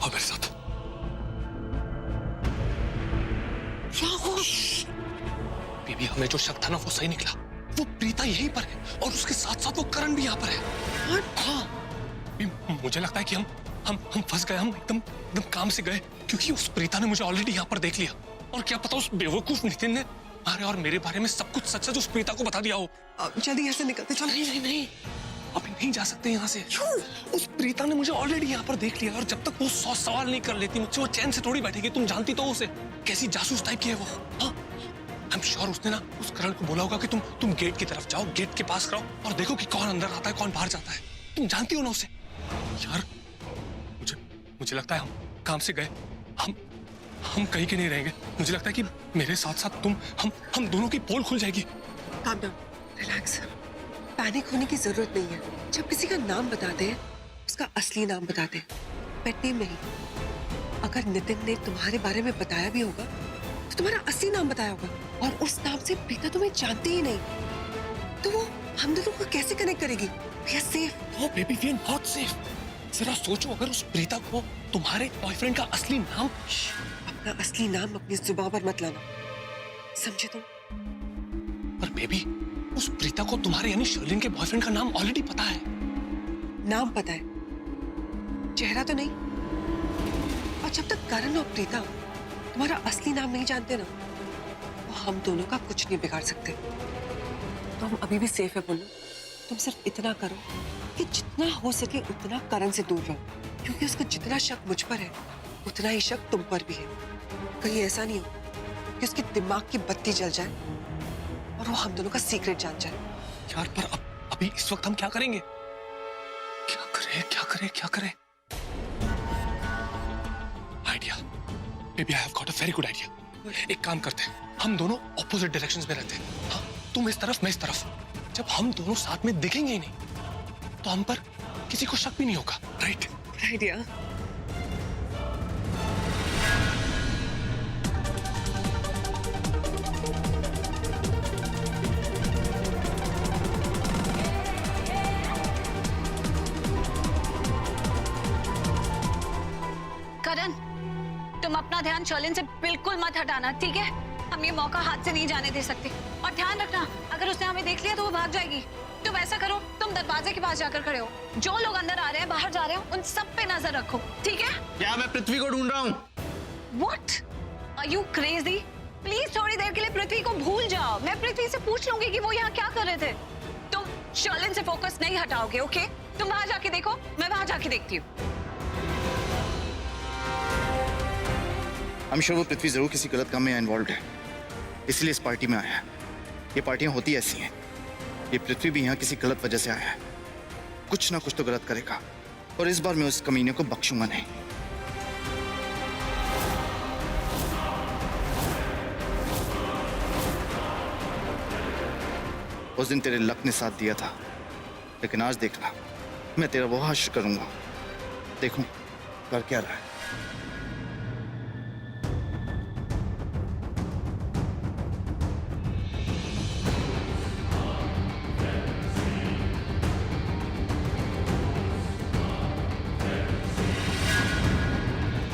आओ मेरे साथ। बीबी, हमें जो शक था ना वो सही निकला। वो प्रीता यहीं पर है और उसके साथ साथ वो करण भी यहाँ पर है। हाँ, मुझे लगता है कि हम फंस गए। हम एकदम काम से गए, क्योंकि उस प्रीता ने मुझे ऑलरेडी यहाँ पर देख लिया। और क्या पता उस बेवकूफ नितिन ने अरे और मेरे बारे में सब कुछ सच सच उस प्रीता को बता दिया हो। जल्दी ऐसे निकलते चलो। नहीं, अभी नहीं जा सकते यहाँ से। उस प्रीता ने मुझे ऑलरेडी यहाँ पर देख लिया और जब तक वो 100 सवाल नहीं कर लेती मुझसे, वो चैन से थोड़ी बैठेगी। तुम जानती तो उसे कैसी जासूस टाइप की है वो। हाँ, आई एम श्योर उसने ना उस करण को बोला होगा कि तुम गेट की तरफ जाओ, गेट के पास रहो और देखो कि कौन अंदर आता है कौन बाहर जाता है। तुम जानती हो ना उसे। यार मुझे लगता है हम काम से गए। हम कहीं के नहीं रहेंगे। मुझे लगता है कि मेरे साथ साथ तुम हम दोनों की पोल खुल जाएगी। Calm down, relax. पैनिक होने की जरूरत नहीं है। जब किसी का नाम बताते हैं उसका असली नाम बताते हैं, पेट नेम नहीं। अगर नितिन ने तुम्हारे बारे में बताया भी होगा तो तुम्हारा असली नाम बताया होगा, और उस नाम से प्रीता तुम्हें जानती ही नहीं, तो वो हम दोनों को कैसे कनेक्ट करेगी? We are safe. No baby, we are not safe. जरा सोचो, अगर उस प्रीता को तुम्हारे बॉयफ्रेंड का असली नाम। अपना असली नाम अपनी जुबान पर मत लाना, समझे तुम? पर बेबी, उस प्रीता को तुम्हारे यानी शर्लिन के बॉयफ्रेंड का नाम ऑलरेडी पता है। नाम पता है, चेहरा तो नहीं। और जब तक करण और प्रीता तुम्हारा असली नाम नहीं जानते ना, तो हम दोनों का कुछ नहीं बिगाड़ सकते। तो हम अभी भी सेफ है बोलो। तुम सिर्फ इतना करो कि जितना हो सके उतना करण से दूर रहो, क्योंकि उसका जितना शक मुझ पर है उतना ही शक तुम पर भी है। कहीं ऐसा नहीं हो कि उसके दिमाग की बत्ती जल जाए और वो हम दोनों का सीक्रेट जान जाए। यार पर अभी इस वक्त हम क्या करेंगे? क्या करें? Idea baby, I have got a very good idea. एक काम करते हैं, हम दोनों ऑपोजिट डायरेक्शंस में रहते हैं। हाँ, तुम इस तरफ मैं इस तरफ। जब हम दोनों साथ में दिखेंगे ही नहीं तो हम पर किसी को शक भी नहीं होगा। राइट? आइडिया। करण, तुम अपना ध्यान शर्लिन से बिल्कुल मत हटाना, ठीक है? हम ये मौका हाथ से नहीं जाने दे सकते। और ध्यान रखना, अगर उसने हमें देख लिया तो वो भाग जाएगी। तुम ऐसा करो, तुम दरवाजे के पास जाकर खड़े हो। जो लोग अंदर आ रहे हैं, बाहर जा रहे हैं, उन सब पे नजर रखो, ठीक है? क्या मैं पृथ्वी को ढूंढ रहा हूँ? What? Are you crazy? Please थोड़ी देर के लिए पृथ्वी को भूल जाओ। मैं पृथ्वी से पूछ लूंगी कि वो यहाँ क्या कर रहे थे। तुम शर्लिन से फोकस नहीं हटाओगे, ओके? तुम वहां जाके देखो, मैं वहां जाके देखती हूँ। I'm sure वो पृथ्वी जरूर किसी गलत काम में इन्वॉल्व है, इसलिए इस पार्टी में आया है। ये पार्टियां होती ऐसी हैं। ये पृथ्वी भी यहाँ किसी गलत वजह से आया है। कुछ ना कुछ तो गलत करेगा, और इस बार मैं उस कमीने को बख्शूंगा नहीं। उस दिन तेरे लक ने साथ दिया था, लेकिन आज देखना, मैं तेरा वो हश्र करूंगा। देखूं कर क्या रहा है।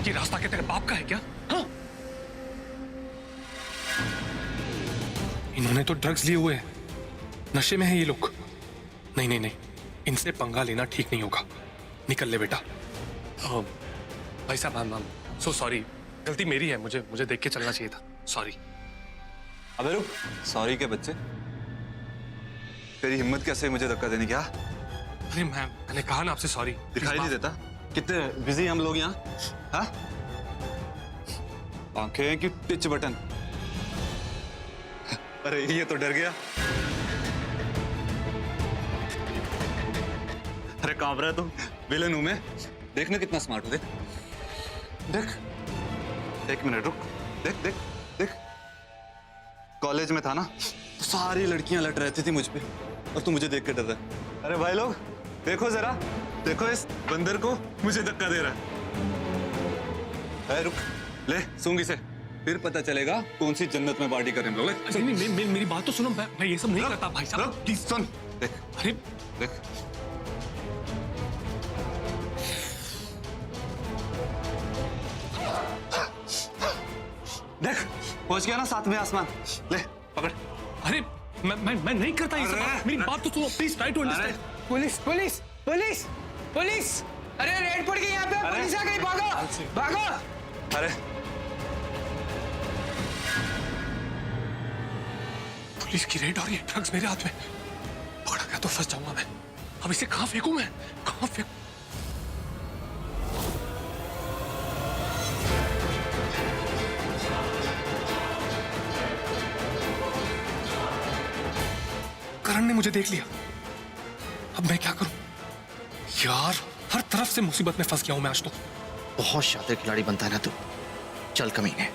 ये रास्ता क्या तेरे बाप का है क्या? हाँ? इन्होंने तो ड्रग्स लिए हुए हैं, नशे में है ये लोग। नहीं, इनसे पंगा लेना ठीक नहीं होगा। निकल ले बेटा। भाई साहब, मैम सो सॉरी, गलती मेरी है। मुझे देख के चलना चाहिए था। सॉरी। अबे रुक, सॉरी के बच्चे, तेरी हिम्मत कैसे मुझे धक्का देने की? अरे मैम, मैंने कहा ना आपसे सॉरी। दिखाई नहीं देता कितने बिजी हम लोग यहाँ? हाँ, आंखें की पिच बटन। अरे ये तो डर गया। अरे कांप रहा है तू? विलन हूं मैं। देखना कितना स्मार्ट हो। देख, एक मिनट रुक। देख, कॉलेज में था ना तो सारी लड़कियां लट रहती थी मुझ पे, और तू मुझे देख के डर रहा है। अरे भाई लोग देखो जरा, देखो इस बंदर को मुझे धक्का दे रहा है। रुक, ले सूंगी से, फिर पता चलेगा कौन सी जन्नत में पार्टी करें हम लोग। नहीं, मेरी बात तो सुनो। मैं ये सब नहीं करता भाई साहब, प्लीज सुन। देख, अरे देख, देख पहुंच गया ना सातवें आसमान। ले पकड़। अरे मैं नहीं करता ये सब। मेरी बात तो सुनो please, try to understand. Police police police police! अरे रेड पड़ गई यहाँ पे, पुलिस आ गई, भागो भागो! अरे पुलिस की रेड और ये ड्रग्स मेरे हाथ में, पकड़ा गया तो फंस जाऊंगा मैं। अब इसे कहाँ फेंकूं मैं, कहाँ फेंकूं? करण ने मुझे देख लिया, अब मैं क्या करूं यार? हर तरफ से मुसीबत में फंस गया हूं मैं आज तो। बहुत शातिर खिलाड़ी बनता है ना तू। चल कमीने,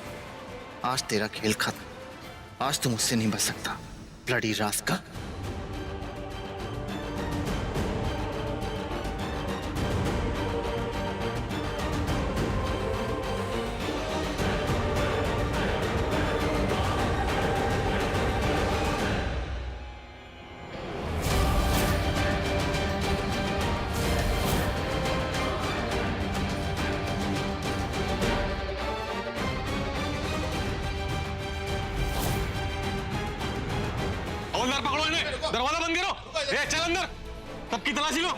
आज तेरा खेल खत्म। आज तू मुझसे नहीं बच सकता, ब्लडी रास्कल। हवलदार पकड़ो इन्हें, दरवाजा बंद करो। ए, चल अंदर, सबकी तलाशी लो।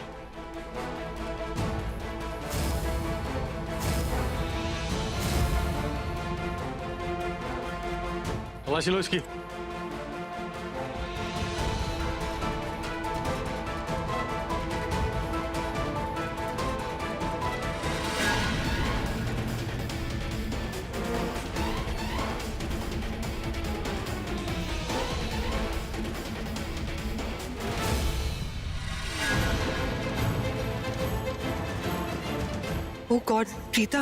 तलाशी लो इसकी। ओह गॉड, प्रीता!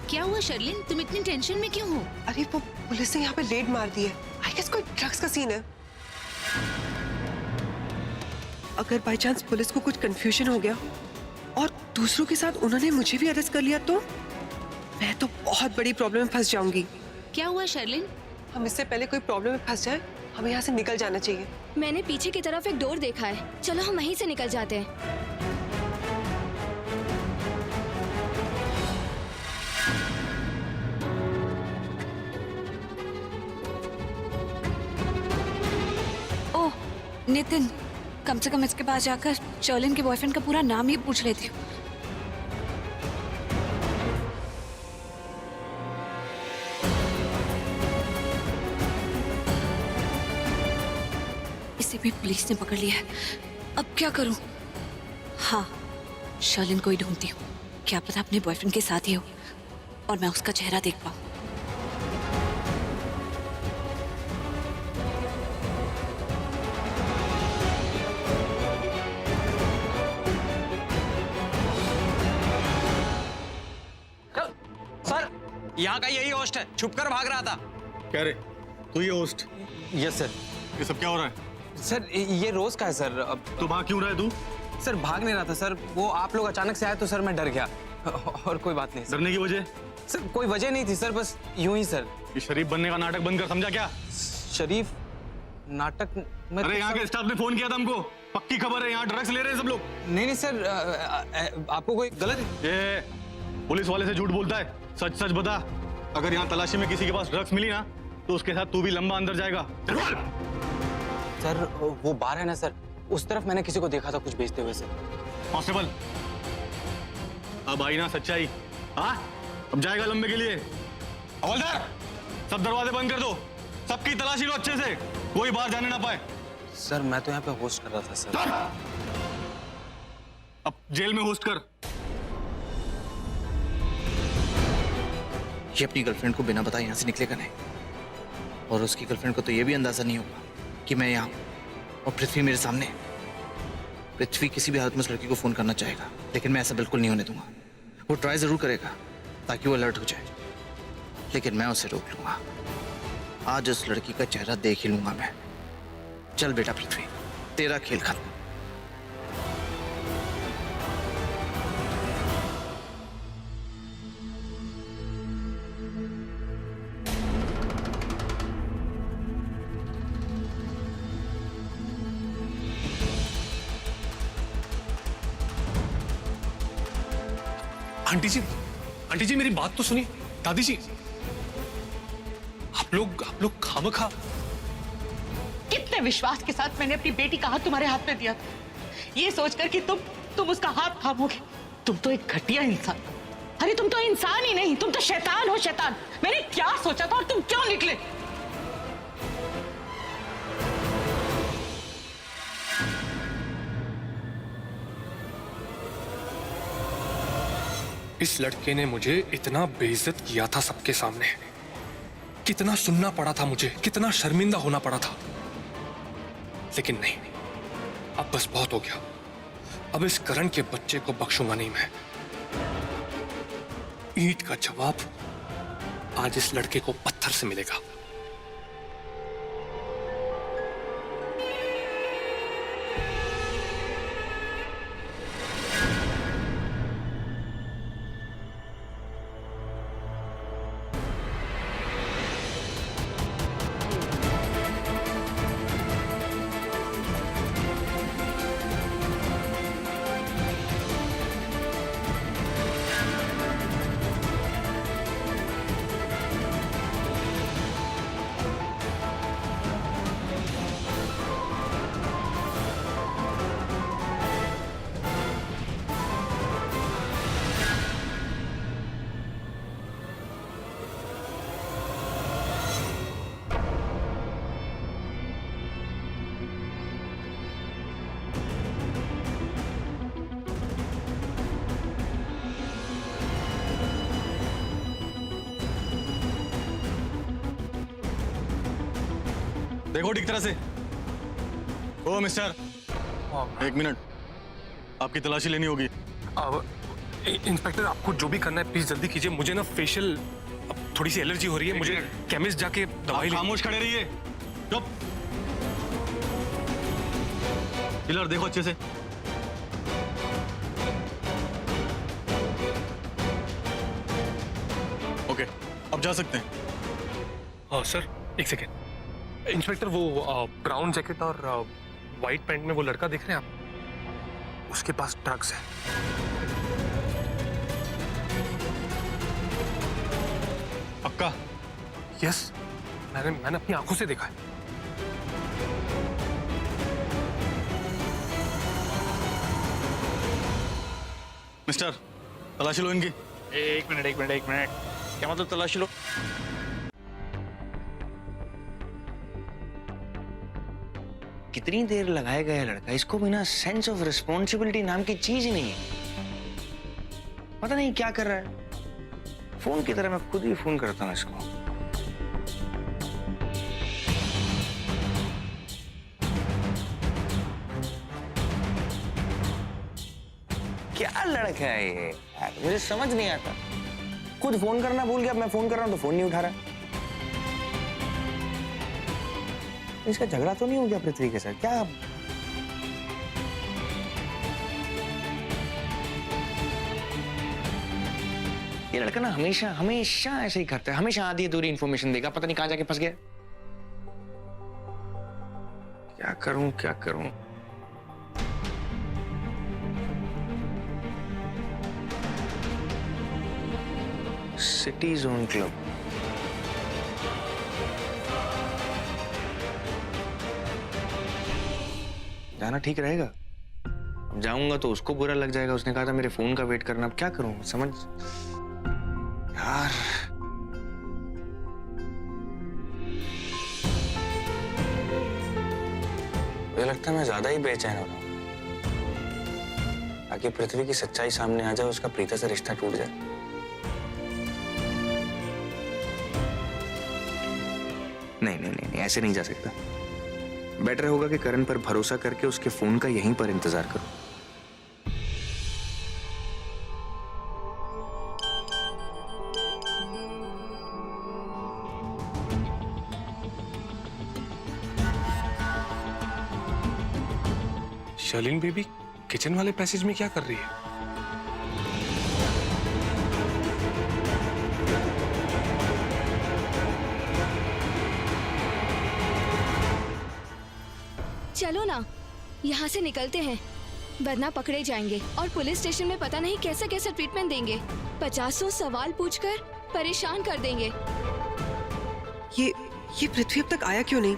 क्या हुआ शर्लिन, तुम इतनी टेंशन में क्यों हो? अरे वो पुलिस ने यहाँ पे रेड मार दी है। आई गेस कोई ड्रग्स का सीन है। अगर बाय चांस पुलिस को कुछ कंफ्यूजन हो गया और दूसरों के साथ उन्होंने मुझे भी अरेस्ट कर लिया तो मैं तो बहुत बड़ी प्रॉब्लम में फंस जाऊंगी। क्या हुआ शर्लिन? हम इससे पहले कोई प्रॉब्लम में फंस जाए, हमें यहाँ से निकल जाना चाहिए। मैंने पीछे की तरफ एक डोर देखा है, चलो हम वहीं से निकल जाते हैं। ओह नितिन, कम से कम इसके पास जाकर शर्लिन के बॉयफ्रेंड का पूरा नाम ही पूछ लेती हूँ। इसे भी पुलिस ने पकड़ लिया है, अब क्या करूं? हाँ, शर्लिन को ही ढूंढती हूँ। क्या पता अपने बॉयफ्रेंड के साथ ही हो और मैं उसका चेहरा देख पाऊं। सर, यहाँ का यही होस्ट है, छुप कर भाग रहा था। क्या रे, तू ये होस्ट? Yes sir. ये सब क्या हो रहा है? सर ये रोज का है सर। अब तो भाग क्यों रहा है तू? सर भाग नहीं रहा था सर, वो आप लोग अचानक से आए तो सर मैं डर गया। और कोई बात नहीं सर। डरने की वजह? सर कोई वजह नहीं थी सर, बस यूं ही सर। ये शरीफ बनने का नाटक बंद कर, समझा क्या? शरीफ नाटक में अरे तो यहाँ सर- के स्टाफ ने फोन किया था हमको, पक्की खबर है यहाँ ड्रग्स ले रहे हैं सब लोग। नहीं नहीं सर, आपको कोई गलत। ये पुलिस वाले से झूठ बोलता है, सच सच बता। अगर यहाँ तलाशी में किसी के पास ड्रग्स मिली ना तो उसके साथ तू भी लंबा अंदर जाएगा। चल बोल। सर वो बार है ना सर, उस तरफ मैंने किसी को देखा था कुछ बेचते हुए सर। कांस्टेबल, अब आई ना सच्चाई? हाँ, अब जाएगा लंबे के लिए। हवलदार, सब दरवाजे बंद कर दो, सबकी तलाशी लो अच्छे से, कोई बाहर जाने ना पाए। सर मैं तो यहाँ पे होस्ट कर रहा था सर। अब जेल में होस्ट कर। ये अपनी गर्लफ्रेंड को बिना बताए यहाँ से निकलेगा नहीं, और उसकी गर्लफ्रेंड को तो ये भी अंदाजा नहीं होगा कि मैं यहाँ हूँ और पृथ्वी मेरे सामने। पृथ्वी किसी भी हालत में उस लड़की को फोन करना चाहेगा, लेकिन मैं ऐसा बिल्कुल नहीं होने दूंगा। वो ट्राई जरूर करेगा ताकि वो अलर्ट हो जाए, लेकिन मैं उसे रोक लूंगा। आज उस लड़की का चेहरा देख ही लूंगा मैं। चल बेटा पृथ्वी, तेरा खेल खत्म। आंटी जी मेरी बात तो सुनिए। दादी जी, आप लोग खामखा। कितने विश्वास के साथ मैंने अपनी बेटी का हाथ तुम्हारे हाथ में दिया था, ये सोचकर कि तुम उसका हाथ थामोगे। तुम तो एक घटिया इंसान, अरे तुम तो इंसान ही नहीं, तुम तो शैतान हो, शैतान। मैंने क्या सोचा था और तुम क्यों निकले? इस लड़के ने मुझे इतना बेइज्जत किया था सबके सामने, कितना सुनना पड़ा था मुझे, कितना शर्मिंदा होना पड़ा था। लेकिन नहीं, अब बस बहुत हो गया। अब इस करण के बच्चे को बख्शूंगा नहीं मैं। ईंट का जवाब आज इस लड़के को पत्थर से मिलेगा। देखो ठीक तरह से। ओ मिस्टर, एक मिनट, आपकी तलाशी लेनी होगी। इंस्पेक्टर, आपको जो भी करना है प्लीज जल्दी कीजिए। मुझे ना फेशियल थोड़ी सी एलर्जी हो रही है। मुझे केमिस्ट जाके दवाई खामोश खड़े रहिए। चुप। किलर देखो अच्छे से। ओके, अब जा सकते हैं। हाँ सर, एक सेकेंड। इंस्पेक्टर, वो ब्राउन जैकेट और वाइट पैंट में वो लड़का देख रहे हैं आप? उसके पास ड्रग्स है। पक्का? यस, मैंने अपनी आंखों से देखा है। मिस्टर, तलाशी लो इनकी। एक मिनट। क्या मतलब तलाशी लो? कितनी देर लगाएगा ये लड़का? इसको बिना सेंस ऑफ रिस्पॉन्सिबिलिटी नाम की चीज ही नहीं है। पता नहीं क्या कर रहा है। फोन की तरह मैं खुद ही फोन करता हूँ इसको। क्या लड़का है ये यार, मुझे समझ नहीं आता। खुद फोन करना भूल गया, मैं फोन कर रहा हूँ तो फोन नहीं उठा रहा। इसका झगड़ा तो नहीं हो गया पृथ्वी के साथ? क्या ये लड़का ना हमेशा ऐसे ही करता है। हमेशा आधी अधूरी इंफॉर्मेशन देगा, पता नहीं कहां जाके फंस गया। क्या करूं? City zone club. जाना ठीक रहेगा? अब जाऊंगा तो उसको बुरा लग जाएगा। उसने कहा था मेरे फोन का वेट करना। अब क्या करूं? समझ यार। मुझे लगता है मैं ज्यादा ही बेचैन हो रहा हूं। ताकि पृथ्वी की सच्चाई सामने आ जाए, उसका प्रीता से रिश्ता टूट जाए। नहीं, ऐसे नहीं जा सकता। बेटर होगा कि करण पर भरोसा करके उसके फोन का यहीं पर इंतजार करो। शालीन बेबी किचन वाले पैसेज में क्या कर रही है? चलो ना, यहाँ से निकलते हैं। वरना पकड़े जाएंगे और पुलिस स्टेशन में पता नहीं कैसा कैसा ट्रीटमेंट देंगे। 50 सवाल पूछकर परेशान कर देंगे। ये पृथ्वी अब तक आया क्यों नहीं?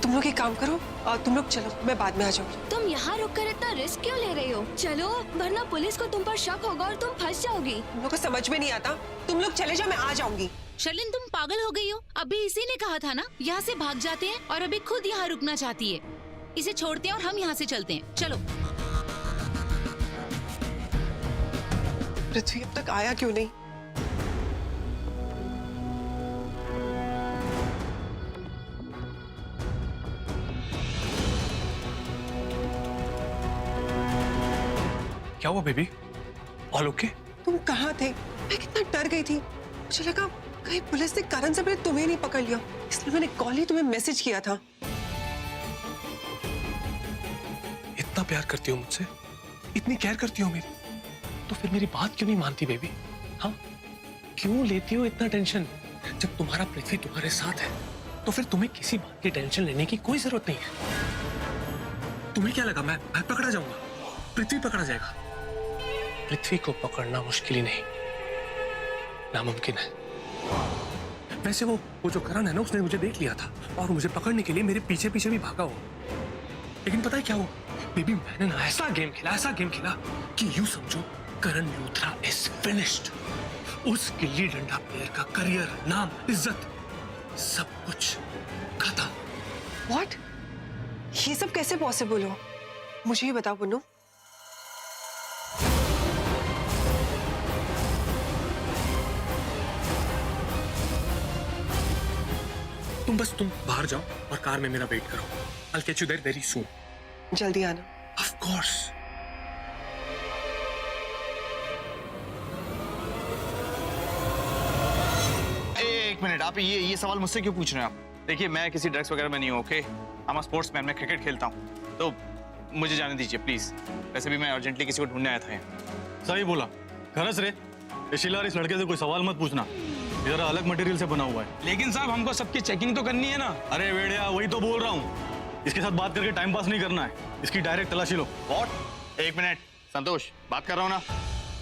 तुम लोग एक काम करो, तुम लोग चलो, मैं बाद में आ जाऊंगी। तुम यहाँ रुक कर इतना रिस्क क्यों ले रही हो? चलो, वरना पुलिस को तुम पर शक होगा और तुम फंस जाओगी। तुम लोग को समझ में नहीं आता। तुम लोग चले जाओ, मैं आ जाऊंगी। शर्लिन, तुम पागल हो गई हो? अभी इसी ने कहा था ना यहाँ से भाग जाते हैं, और अभी खुद यहाँ रुकना चाहती है। इसे छोड़ते हैं और हम यहाँ से चलते हैं। चलो। पृथ्वी अब तक आया क्यों नहीं? क्या हुआ बेबी? All okay? तुम कहाँ थे? मैं कितना डर गई थी। मुझे लगा कहीं पुलिस ने करण से पहले तुम्हें नहीं पकड़ लिया, इसलिए मैंने कॉल ही तुम्हें मैसेज किया था। इतना प्यार करती हो मुझसे, इतनी केयर करती हो मेरी, तो फिर मेरी बात क्यों नहीं मानती बेबी? हाँ, क्यों लेती हो इतना टेंशन? जब तुम्हारा पृथ्वी तुम्हारे साथ है तो फिर तुम्हें किसी बात की टेंशन लेने की कोई जरूरत नहीं है। तुम्हें क्या लगा मैं पकड़ा जाऊंगा? पृथ्वी पकड़ा जाएगा? पृथ्वी को पकड़ना मुश्किल ही नहीं, नामुमकिन है। वैसे वो जो करण है ना, उसने मुझे देख लिया था और मुझे पकड़ने के लिए मेरे पीछे पीछे भी भागा हो। लेकिन पता है क्या हुआ बेबी? मैंने ना ऐसा गेम खेला कि यूं समझो करण लूथरा इज फिनिश्ड। उस गिल्ली डंडा प्लेयर का करियर, नाम, इज्जत, सब कुछ खत्म। व्हाट? ये सब कैसे पॉसिबल हो? मुझे ही बताओ पुन्नू। तुम बाहर जाओ और कार में मेरा वेट करो। I'll catch you there very soon. जल्दी आना। Of course. एक मिनट, आप ये सवाल मुझसे क्यों पूछ रहे हैं आप? देखिए, मैं किसी ड्रग्स वगैरह में नहीं हूँ, ओके? I'm a sportsman, मैं क्रिकेट खेलता हूँ, तो मुझे जाने दीजिए प्लीज। वैसे भी मैं अर्जेंटली किसी को ढूंढने आया था यहाँ। सही बोला खरस रे। ये शिला, इस लड़के से कोई सवाल मत पूछना, इधर अलग मटेरियल से बना हुआ है। लेकिन साहब, हमको सबकी चेकिंग तो करनी है ना। अरे वेड़िया, वही तो बोल रहा हूँ, इसके साथ बात करके टाइम पास नहीं करना है, इसकी डायरेक्ट तलाशी लो। व्हाट? एक मिनट संतोष, बात कर रहा हूँ ना।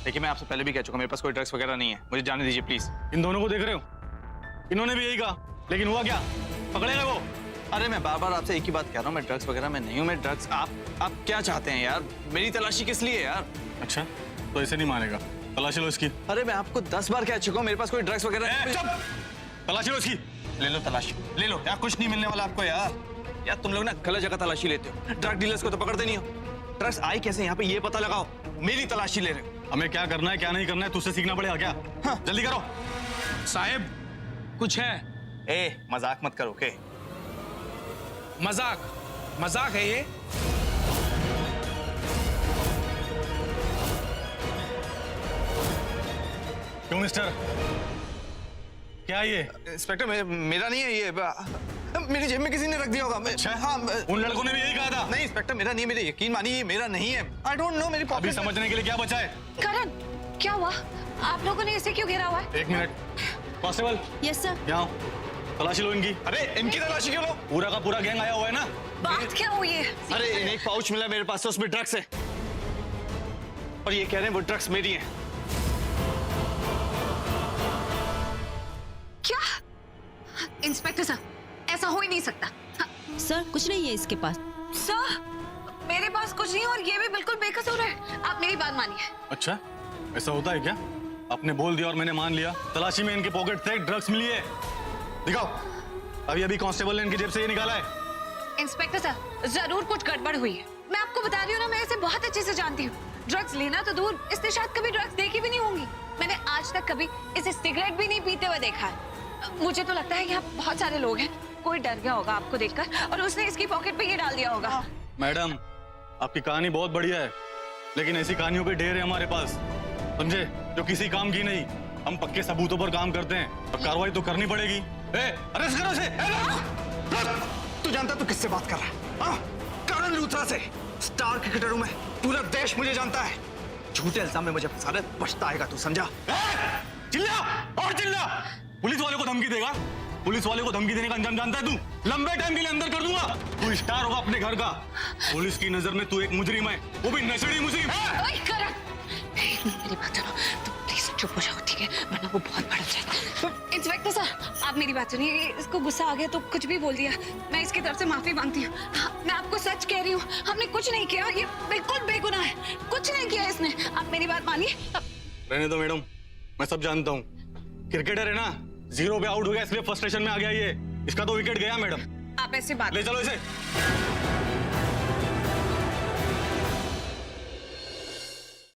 देखिए, मैं आपसे पहले भी कह चुका, मेरे पास कोई ड्रग्स वगैरह नहीं है, मुझे जाने दीजिए प्लीज। इन दोनों को देख रहे हो? इन्होंने भी यही कहा, लेकिन हुआ क्या? पकड़े गए वो। अरे मैं बार बार आपसे एक ही बात कह रहा हूँ, मैं ड्रग्स वगैरह में नहीं हूँ। मैं ड्रग्स, आप क्या चाहते हैं यार? मेरी तलाशी किस लिए यार? अच्छा, तो ऐसे नहीं मानेगा, तलाशी लो इसकी। अरे मैं आपको 10 बार कह चुका हूँ, मेरे पास कोई ड्रग्स वगैरह। चुप! तलाशी लो इसकी। ले लो तलाशी, ले लो यार, कुछ नहीं मिलने वाला आपको यार। यार तुम लोग ना गलत जगह तलाशी लेते हो, ड्रग डीलर्स को तो पकड़ते नहीं हो। ड्रग्स आई कैसे यहाँ पे ये पता लगाओ, मेरी तलाशी ले रहे हो। हमें क्या करना है क्या नहीं करना है तुझसे सीखना पड़ेगा क्या? हाँ। जल्दी करो। साहब, कुछ है? ए, मजाक मत करो, ओके? मजाक है ये? क्यों मिस्टर, क्या ये? इंस्पेक्टर, मेरा नहीं है ये, मेरी जेब में किसी ने रख दिया होगा। अच्छा? हाँ, उन लड़कों ने भी यही कहा था। नहीं इंस्पेक्टर, मेरा नहीं है, मेरे यकीन मानिए, ये मेरा नहीं है। आई डोंट नो, मेरी अभी पॉकेट में। समझने के लिए क्या बचा है? करण, क्या हुआ? आप लोगों ने इसे क्यों घेरा हुआ है? एक मिनट, कांस्टेबल यस सर। यहाँ तलाशी लो इनकी। अरे इनकी तलाशी क्यों लो? पूरा का पूरा गैंग आया हुआ है ना। बात क्या हुई है? अरे इन्हें एक पाउच मिला मेरे पास, उसमें ड्रग्स है, और ये कह रहे हैं वो ड्रग्स मेरी हैं। क्या? इंस्पेक्टर साहब, ऐसा हो ही नहीं सकता। सर, कुछ नहीं है इसके पास। सर, मेरे पास कुछ नहीं और ये भी बिल्कुल बेकसूर है। आप मेरी बात मानिए। अच्छा, ऐसा होता है क्या? आपने बोल दिया और मैंने मान लिया। तलाशी में इनके पॉकेट से ड्रग्स मिली है, दिखाओ। अभी कांस्टेबल ने इनकी जेब से ये निकाला है। इंस्पेक्टर साहब, जरूर कुछ गड़बड़ हुई है। मैं आपको बता रही हूँ ना, मैं इसे बहुत अच्छे से जानती हूँ। ड्रग्स लेना तो दूर, इसने शायद कभी ड्रग्स देखी भी नहीं होंगी। मैंने आज तक कभी इसे सिगरेट भी नहीं पीते हुए देखा है। मुझे तो लगता है यहाँ बहुत सारे लोग हैं, कोई डर गया होगा आपको देखकर और उसने इसकी पॉकेट पे ये डाल दिया होगा। मैडम, आपकी कहानी बहुत बढ़िया है, लेकिन ऐसी कहानियों पे ढेर है हमारे पास, समझे, जो किसी काम की नहीं। हम पक्के सबूतों पर काम करते हैं और कार्रवाई तो करनी पड़ेगी। अरेस्ट करो इसे। तू जानता तू किससे बात कर रहा है? हाँ? करण लूथरा से। स्टार क्रिकेटर हूं मैं, पूरा देश मुझे जानता है। झूठे इल्जाम में मुझे फंसा दे, पछताएगा तू, समझा? चिल्ला और चिल्ला, पुलिस वालों को धमकी देगा? पुलिस वाले को धमकी देने का अंजाम जानता है तू? लंबे टाइम के लिए अंदर कर दूंगा। तू स्टार होगा अपने घर का। पुलिस की नजर में तू एक मुजरिम है, वो भी नशेड़ी मुजरिम। ओए करण, मेरी बात सुनो, तुम प्लीज चुप हो जाओ, ठीक है? वरना वो बहुत भड़क जाएगा। इंस्पेक्टर सर, आप मेरी बात सुनिए, इसको गुस्सा आ गया तो कुछ भी बोल दिया। मैं इसकी तरफ से माफी मांगती हूँ। हाँ, मैं आपको सच कह रही हूँ, हमने कुछ नहीं किया, ये बिल्कुल बेगुनाह है, कुछ नहीं किया इसने। आप मेरी बात मानिए। रहने दो मैडम, मैं सब जानता हूँ। क्रिकेटर है ना, 0 पे आउट हो गया इसलिए फर्स्ट स्टेशन में आ गया ये। इसका तो विकेट गया मैडम। आप ऐसे बात ले चलो इसे।